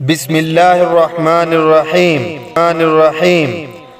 بسم اللہ الرحمن الرحیم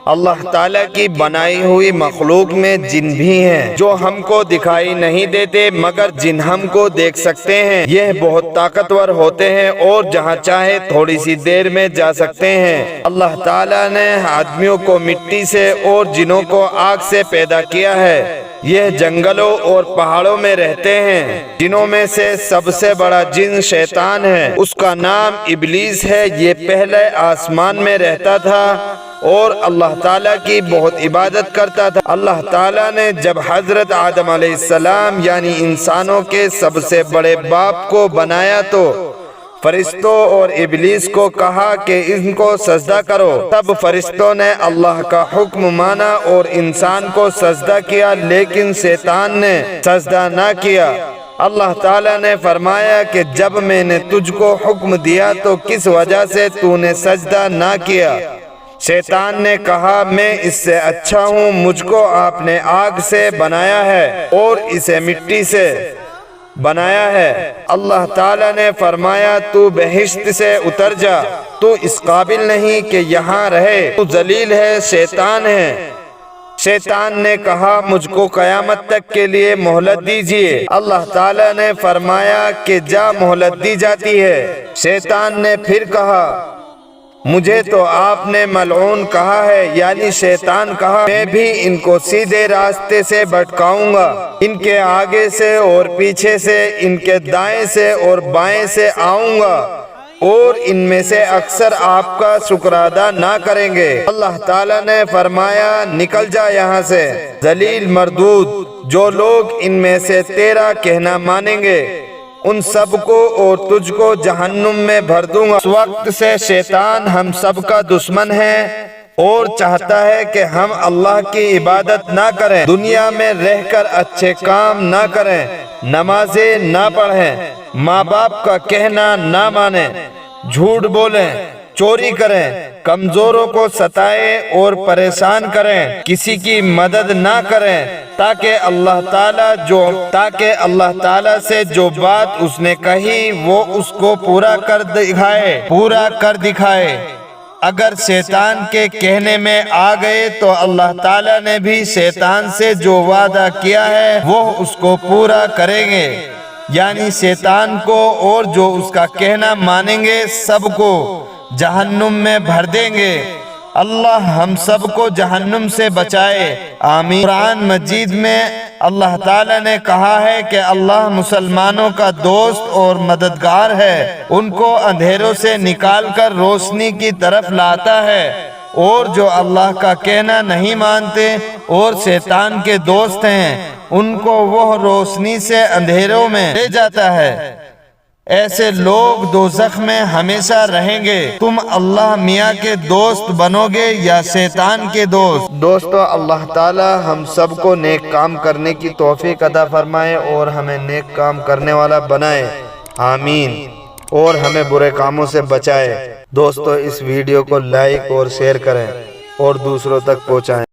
اللہ تعالیٰ کی بنائی ہوئی مخلوق میں جن بھی ہیں جو ہم کو دکھائی نہیں دیتے مگر جن ہم کو دیکھ سکتے ہیں۔ یہ بہت طاقتور ہوتے ہیں اور جہاں چاہے تھوڑی سی دیر میں جا سکتے ہیں۔ اللہ تعالیٰ نے آدمیوں کو مٹی سے اور جنوں کو آگ سے پیدا کیا ہے۔ یہ جنگلوں اور پہاڑوں میں رہتے ہیں۔ جنوں میں سے سب سے بڑا جن شیطان ہے، اس کا نام ابلیس ہے۔ یہ پہلے آسمان میں رہتا تھا اور اللہ تعالیٰ کی بہت عبادت کرتا تھا۔ اللہ تعالیٰ نے جب حضرت آدم علیہ السلام یعنی انسانوں کے سب سے بڑے باپ کو بنایا تو فرشتوں اور ابلیس کو کہا کہ ان کو سجدہ کرو۔ تب فرشتوں نے اللہ کا حکم مانا اور انسان کو سجدہ کیا، لیکن شیطان نے سجدہ نہ کیا۔ اللہ تعالیٰ نے فرمایا کہ جب میں نے تجھ کو حکم دیا تو کس وجہ سے تو نے سجدہ نہ کیا؟ شیطان نے کہا میں اس سے اچھا ہوں، مجھ کو آپ نے آگ سے بنایا ہے اور اسے مٹی سے بنایا ہے۔ اللہ تعالیٰ نے فرمایا تو بہشت سے اتر جا، تو اس قابل نہیں کہ یہاں رہے، تو ذلیل ہے، شیطان ہے۔ شیطان نے کہا مجھ کو قیامت تک کے لیے مہلت دیجیے۔ اللہ تعالیٰ نے فرمایا کہ جا، مہلت دی جاتی ہے۔ شیطان نے پھر کہا مجھے تو آپ نے ملعون کہا ہے، یعنی شیطان کہا میں بھی ان کو سیدھے راستے سے بھٹکاؤں گا، ان کے آگے سے اور پیچھے سے، ان کے دائیں سے اور بائیں سے آؤں گا اور ان میں سے اکثر آپ کا شکر ادا نہ کریں گے۔ اللہ تعالیٰ نے فرمایا نکل جا یہاں سے، ذلیل مردود۔ جو لوگ ان میں سے تیرا کہنا مانیں گے ان سب کو اور تجھ کو جہنم میں بھر دوں گا۔ اس وقت سے شیطان ہم سب کا دشمن ہے اور چاہتا ہے کہ ہم اللہ کی عبادت نہ کریں، دنیا میں رہ کر اچھے کام نہ کریں، نمازیں نہ پڑھیں، ماں باپ کا کہنا نہ مانیں، جھوٹ بولیں، چوری کریں، کمزوروں کو ستائیں اور پریشان کریں، کسی کی مدد نہ کریں، تاکہ اللہ تعالیٰ سے جو بات اس نے کہی وہ اس کو پورا کر دکھائے۔ اگر شیطان کے کہنے میں آ گئے تو اللہ تعالیٰ نے بھی شیطان سے جو وعدہ کیا ہے وہ اس کو پورا کریں گے، یعنی شیطان کو اور جو اس کا کہنا مانیں گے سب کو جہنم میں بھر دیں گے۔ اللہ ہم سب کو جہنم سے بچائے، آمین۔ قرآن مجید میں اللہ تعالیٰ نے کہا ہے کہ اللہ مسلمانوں کا دوست اور مددگار ہے، ان کو اندھیروں سے نکال کر روشنی کی طرف لاتا ہے، اور جو اللہ کا کہنا نہیں مانتے اور شیطان کے دوست ہیں ان کو وہ روشنی سے اندھیروں میں لے جاتا ہے۔ ایسے لوگ دوزخ میں ہمیشہ رہیں گے۔ تم اللہ میاں کے دوست بنو گے یا شیطان کے دوست؟ دوستو، اللہ تعالی ہم سب کو نیک کام کرنے کی توفیق عطا فرمائے اور ہمیں نیک کام کرنے والا بنائے، آمین، اور ہمیں برے کاموں سے بچائے۔ دوستو، اس ویڈیو کو لائک اور شیئر کریں اور دوسروں تک پہنچائیں۔